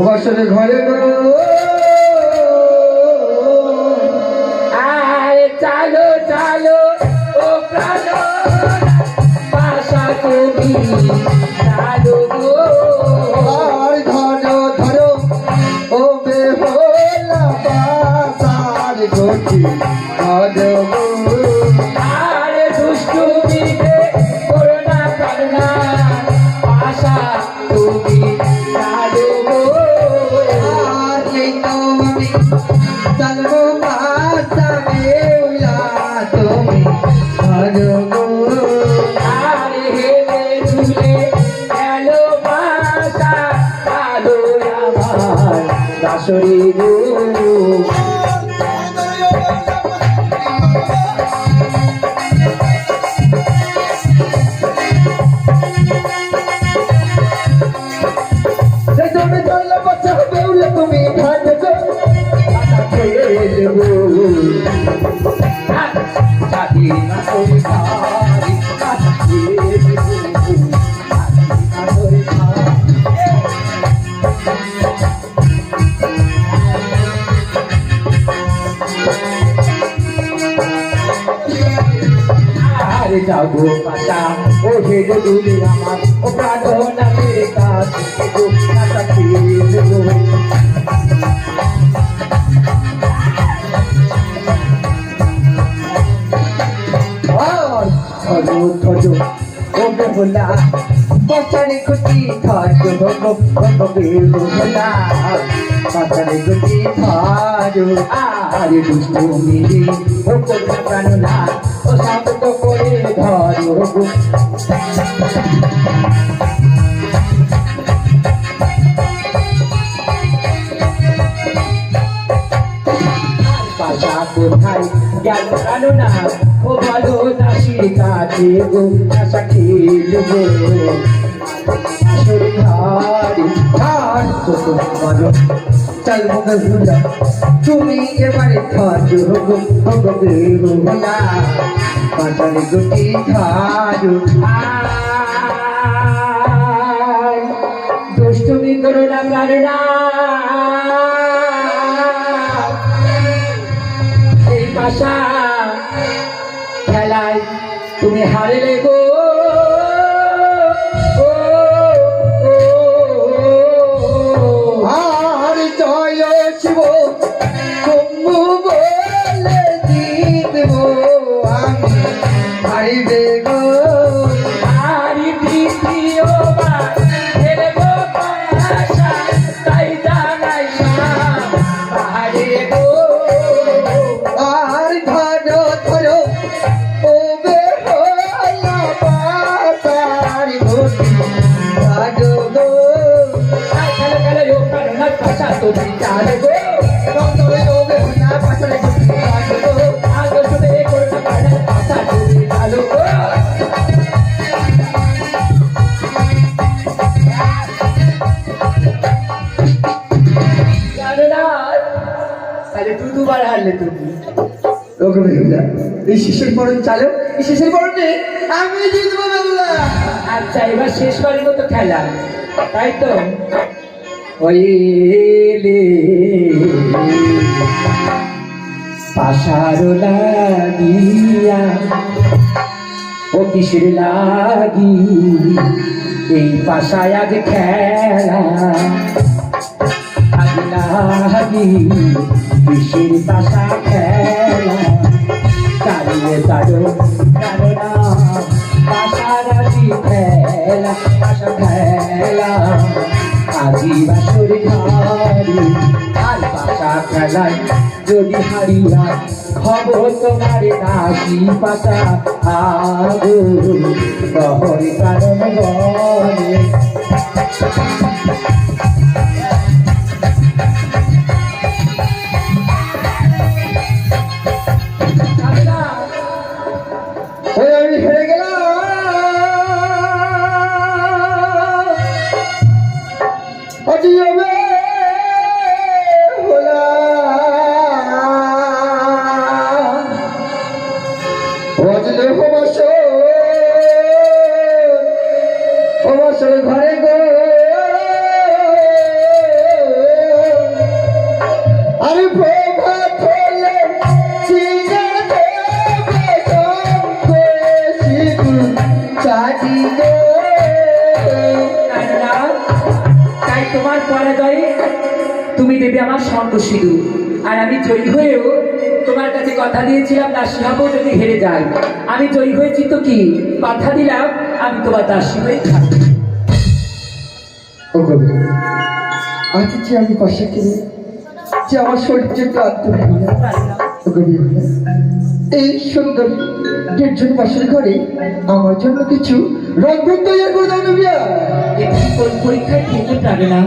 বাসরে ঘরে গো আরে চালো চালো ও প্রাণ পাশা তুমি চালো গো আর ধরো ধরো ও বেহলা বাসার গতি ধরো গো আরে দুষ্টু বিদে করোনা করোনা পাশা তুমি চালো গো আর এই তো আমি চলবো বাসা বেউলা তুমি ধরো গো আরে হেলে দুলে এলো পাশা চালো আমার দাসরি গো তুমি চলো বাসা বেউলা তুমি ধরো গো পাশা খেয়ে দেবো স্বাধীনতা অধিকারী পাশা খেয়ে দেবো স্বাধীনতা অধিকারী আরে যাবো পাশা ও হেরে দুলি আমার ও প্রাণনা মেরে কাছে গো পাশা খেয়ে দেবো আর ধরো ধরো ও বেহুলা বাসারে গুটি ধরো গো গো বেহুলা বাসারে গুটি ধরো আরে দুষ্টু মিলি ও কোথা প্রাণনা ও শান্ত করে ধরো গো পাশা কোথায় গেল প্রাণনা ও ভালো দাসির কাছে গো আশা খেলবো আসরে ঘাড়ি আর কত বড় চল বেহুলা তুমি এবারে ধরো গো গো বেহুলা বাসারে গুটি ধরো আয় দুষ্টুমি করো না প্রাণনা এই পাশা খেলায় তুমি হারলে গো ও, ও, আর জয় শিব শম্ভু বলে জিতব আমি হারিবে গো আরি দ্বিতীয়বার খেলবো পাশা তাই জানাই পাহাড়ে গো আর ধরো ধরো ও বেহলা বাসার গতি ধরো গো খেলো খেলো ও প্রাণনা পাশা তুমি চালে গো ধরো ও বেহুলা বাসার গতি ধরো গো আগে শুনে করো না প্রাণনা পাশা তুমি চালো গো তাহলে তুই দুবার হারলে তুমি ওকে বেহুলা এই শিশুর পরন চালো এই শিশুর পরনে আমি জিতবো বেহুলা আচ্ছা এবার শেষবারের মতো খেলা তাই তো ওইলে পাশারো লাগিয়া ও কিসের লাগি এই পাশায় আজ খেলা আজ লাগি কিসের পাশা খেলা চালিয়ে চালো জানো না পাশারাজি খেলা পাশা খেলা আজি বাসর ঘাড়ি আর পাশা খেলায় যদি হারিয়া খবর তোমার দাসি পাশা আগো বহর কারণ বলে ওই আমি হেরে গেলাম অজিও বেহুলা অজলে ঘরে গো সাজি গো তাই তোমার পরাজয়ে তুমি দেবে আমার সঙ্গ সিঁদুর, আর আমি জয়ী হয়েও তোমার কাছে কথা দিয়েছিলাম দাসী হবো যদি হেরে যাই। আমি জয়ী হয়েছি তো কি, কথা দিলাম আমি তোমার দাসী হয়ে থাকবো। ও কবি, আজ যে আমি কষা খেলে যে আমার শরীরকে ক্লান্ত হয়ে গেল। ও কবি, এই সুন্দর নির্জন বাসের ঘরে আমার জন্য কিছু রন্ধন তৈরি করে দাও না বিয়া। পরীক্ষায় খেতে পারে না।